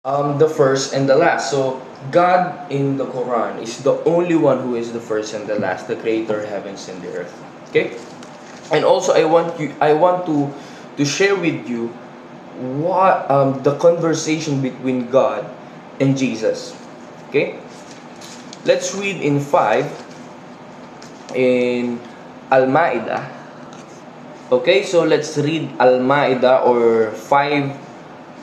The first and the last. So God in the Quran is the only one who is the first and the last, the creator of heavens and the earth. Okay? And also I want to share with you what the conversation between God and Jesus. Okay? Let's read in 5 in Al-Ma'idah. Okay, so let's read Al-Ma'idah or 5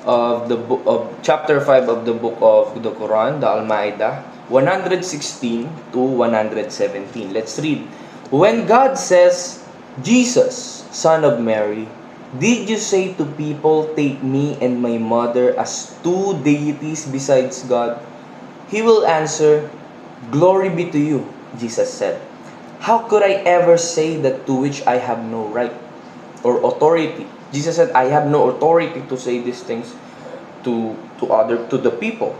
of the book of chapter 5 of the book of the Quran, the Al-Ma'idah, 116 to 117. Let's read. When God says, Jesus, son of Mary, did you say to people, take me and my mother as two deities besides God? He will answer, glory be to you, Jesus said. How could I ever say that to which I have no right or authority? Jesus said, I have no authority to say these things to the people.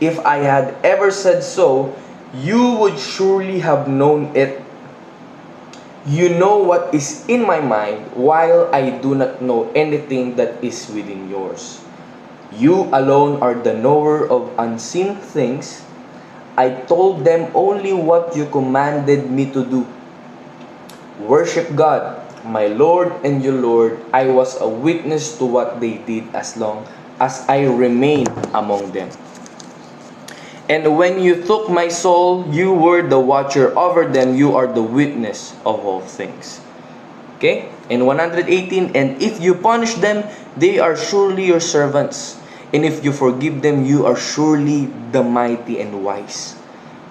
If I had ever said so, you would surely have known it. You know what is in my mind, while I do not know anything that is within yours. You alone are the knower of unseen things. I told them only what you commanded me to do. Worship God, my Lord and your Lord. I was a witness to what they did as long as I remained among them. And when you took my soul, you were the watcher over them. You are the witness of all things. Okay? In 118, and if you punish them, they are surely your servants. And if you forgive them, you are surely the mighty and wise.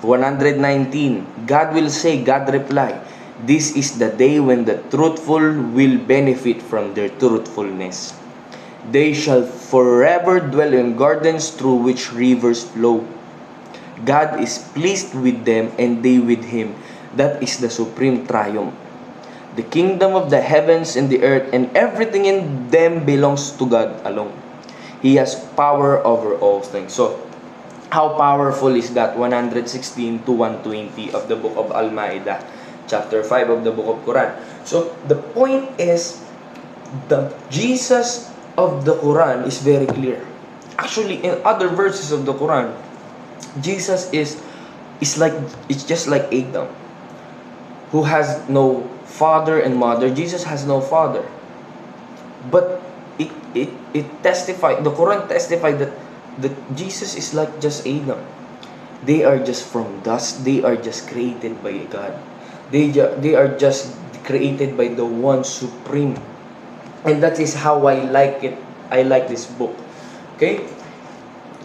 119, God will say, God reply, this is the day when the truthful will benefit from their truthfulness. They shall forever dwell in gardens through which rivers flow. God is pleased with them and they with him. That is the supreme triumph. The kingdom of the heavens and the earth and everything in them belongs to God alone. He has power over all things. So, how powerful is that? 116 to 120 of the book of Al-Ma'idah, chapter 5 of the book of Quran. So, the point is, the Jesus of the Quran is very clear. Actually, in other verses of the Quran, Jesus is like, it's just like Adam, who has no father and mother. Jesus has no father. But it testified, the Quran testified that Jesus is like just Adam. They are just from dust. They are just created by God. They are just created by the one supreme. And that is how I like it. I like this book. Okay?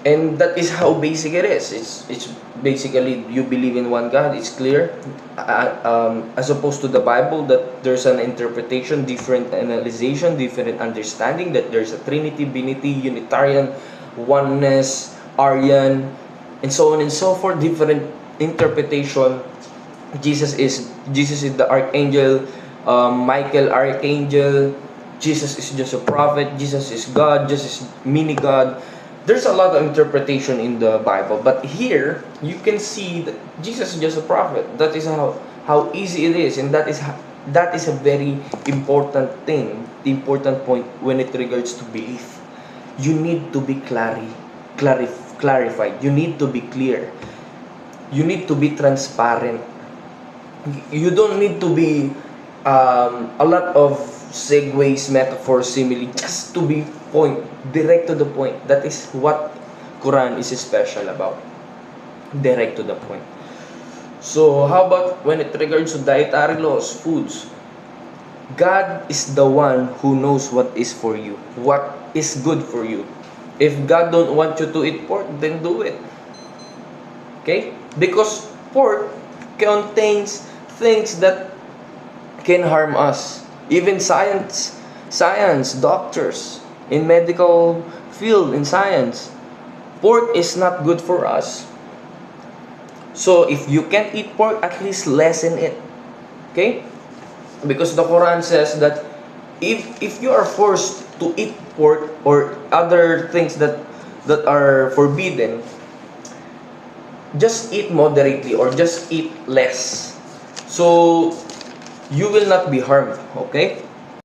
And that is how basic it is. It's basically you believe in one God. It's clear, as opposed to the Bible that there's an interpretation, different analyzation, different understanding. That there's a Trinity, Binity, Unitarian, oneness, Aryan, and so on and so forth. Different interpretation. Jesus is the archangel. Michael archangel. Jesus is just a prophet. Jesus is God. Jesus is mini God. There's a lot of interpretation in the Bible, but here you can see that Jesus is just a prophet. That is how easy it is, and that is a very important thing, the important point when it regards to belief. You need to be clarified. You need to be clear. You need to be transparent. You don't need to be a lot of segues, metaphors, simile, just to be direct to the point. That is what Quran is special about. Direct to the point. So how about when it regards to dietary laws, foods? God is the one who knows what is for you, what is good for you. If God don't want you to eat pork, then do it. Okay? Because pork contains things that can harm us. Even science, doctors, in medical field, in science, pork is not good for us. So if you can't eat pork, at least lessen it. Okay? Because the Quran says that if you are forced to eat pork or other things that are forbidden, just eat moderately or just eat less. So you will not be harmed, okay?